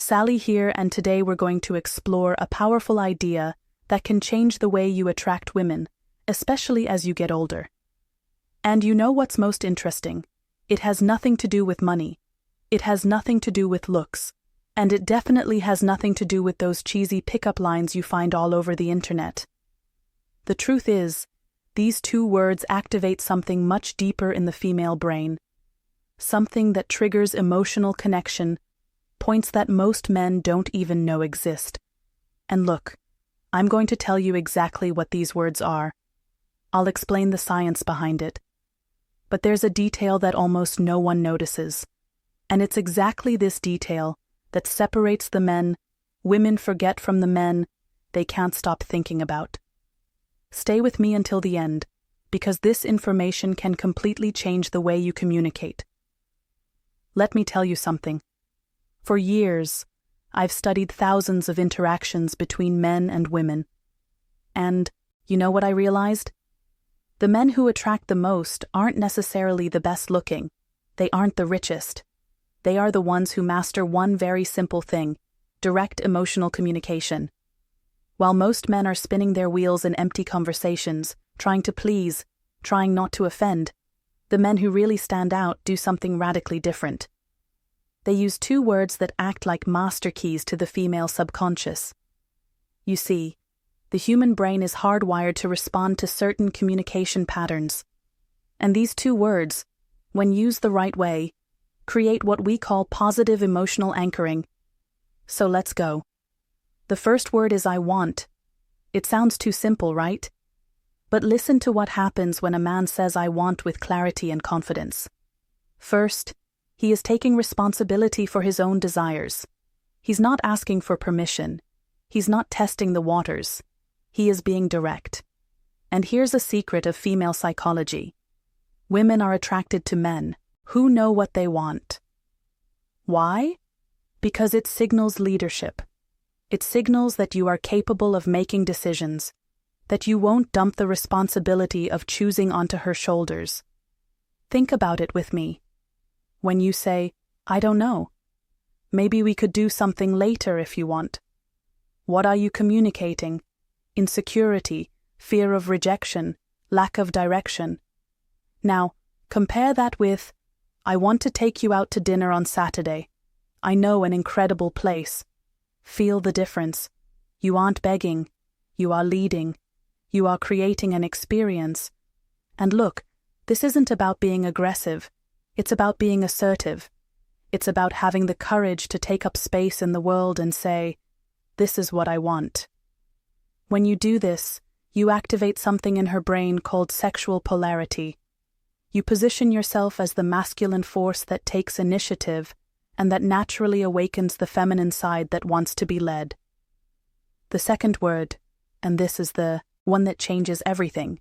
Sally here, and today we're going to explore a powerful idea that can change the way you attract women, especially as you get older. And you know what's most interesting? It has nothing to do with money. It has nothing to do with looks. And it definitely has nothing to do with those cheesy pickup lines you find all over the internet. The truth is, these two words activate something much deeper in the female brain. Something that triggers emotional connection, points that most men don't even know exist. And look, I'm going to tell you exactly what these words are. I'll explain the science behind it. But there's a detail that almost no one notices. And it's exactly this detail that separates the men women forget from the men they can't stop thinking about. Stay with me until the end, because this information can completely change the way you communicate. Let me tell you something. For years, I've studied thousands of interactions between men and women. And you know what I realized? The men who attract the most aren't necessarily the best looking. They aren't the richest. They are the ones who master one very simple thing: direct emotional communication. While most men are spinning their wheels in empty conversations, trying to please, trying not to offend, the men who really stand out do something radically different. They use two words that act like master keys to the female subconscious. You see, the human brain is hardwired to respond to certain communication patterns. And these two words, when used the right way, create what we call positive emotional anchoring. So let's go. The first word is I want. It sounds too simple, right? But listen to what happens when a man says I want with clarity and confidence. First, he is taking responsibility for his own desires. He's not asking for permission. He's not testing the waters. He is being direct. And here's a secret of female psychology. Women are attracted to men who know what they want. Why? Because it signals leadership. It signals that you are capable of making decisions, that you won't dump the responsibility of choosing onto her shoulders. Think about it with me. When you say, I don't know, maybe we could do something later if you want. What are you communicating? Insecurity, fear of rejection, lack of direction. Now, compare that with, I want to take you out to dinner on Saturday. I know an incredible place. Feel the difference. You aren't begging. You are leading. You are creating an experience. And look, this isn't about being aggressive. It's about being assertive. It's about having the courage to take up space in the world and say, this is what I want. When you do this, you activate something in her brain called sexual polarity. You position yourself as the masculine force that takes initiative and that naturally awakens the feminine side that wants to be led. The second word, and this is the one that changes everything,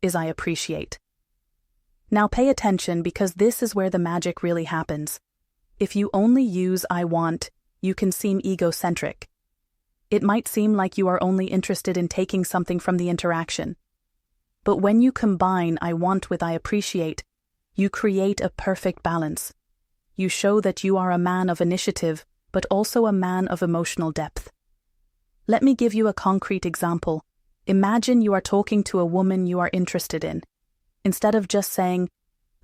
is I appreciate. Now pay attention, because this is where the magic really happens. If you only use I want, you can seem egocentric. It might seem like you are only interested in taking something from the interaction. But when you combine I want with I appreciate, you create a perfect balance. You show that you are a man of initiative, but also a man of emotional depth. Let me give you a concrete example. Imagine you are talking to a woman you are interested in. Instead of just saying,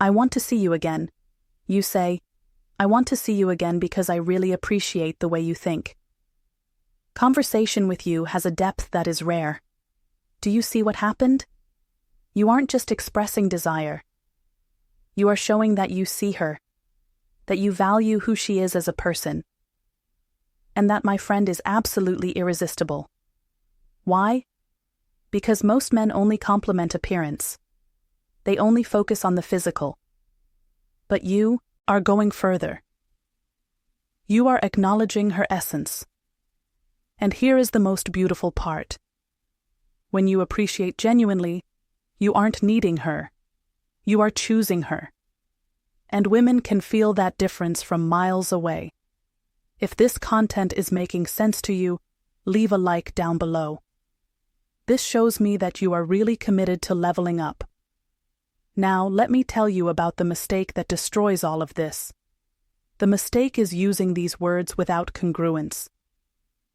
I want to see you again, you say, I want to see you again because I really appreciate the way you think. Conversation with you has a depth that is rare. Do you see what happened? You aren't just expressing desire. You are showing that you see her, that you value who she is as a person. And that, my friend, is absolutely irresistible. Why? Because most men only compliment appearance. They only focus on the physical. But you are going further. You are acknowledging her essence. And here is the most beautiful part. When you appreciate genuinely, you aren't needing her. You are choosing her. And women can feel that difference from miles away. If this content is making sense to you, leave a like down below. This shows me that you are really committed to leveling up. Now, let me tell you about the mistake that destroys all of this. The mistake is using these words without congruence.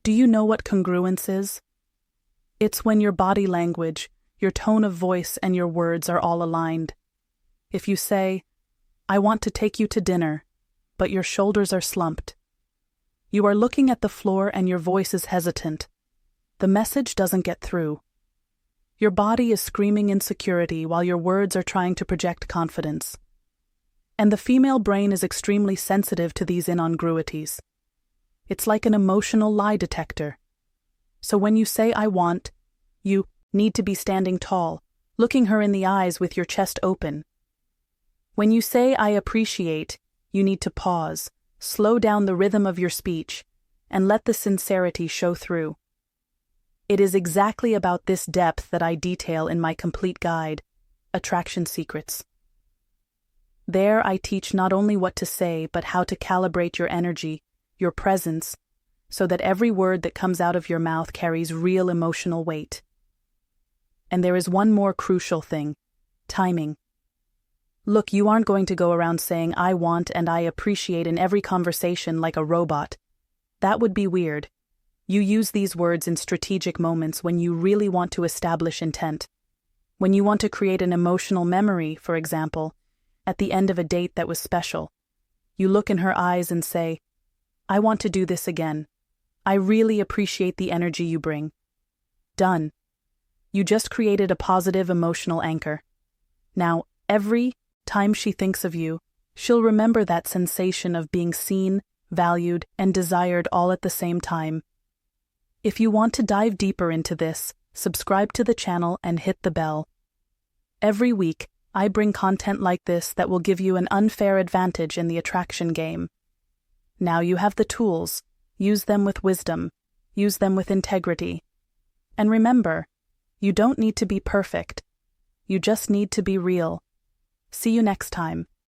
Do you know what congruence is? It's when your body language, your tone of voice, and your words are all aligned. If you say, "I want to take you to dinner," but your shoulders are slumped. You are looking at the floor and your voice is hesitant. The message doesn't get through. Your body is screaming insecurity while your words are trying to project confidence. And the female brain is extremely sensitive to these incongruities. It's like an emotional lie detector. So when you say "I want," you need to be standing tall, looking her in the eyes with your chest open. When you say "I appreciate," you need to pause, slow down the rhythm of your speech, and let the sincerity show through. It is exactly about this depth that I detail in my complete guide, Attraction Secrets. There I teach not only what to say, but how to calibrate your energy, your presence, so that every word that comes out of your mouth carries real emotional weight. And there is one more crucial thing: timing. Look, you aren't going to go around saying "I want" and "I appreciate" in every conversation like a robot. That would be weird. You use these words in strategic moments when you really want to establish intent. When you want to create an emotional memory, for example, at the end of a date that was special. You look in her eyes and say, "I want to do this again. I really appreciate the energy you bring." Done. You just created a positive emotional anchor. Now, every time she thinks of you, she'll remember that sensation of being seen, valued, and desired all at the same time. If you want to dive deeper into this, subscribe to the channel and hit the bell. Every week, I bring content like this that will give you an unfair advantage in the attraction game. Now you have the tools. Use them with wisdom. Use them with integrity. And remember, you don't need to be perfect. You just need to be real. See you next time.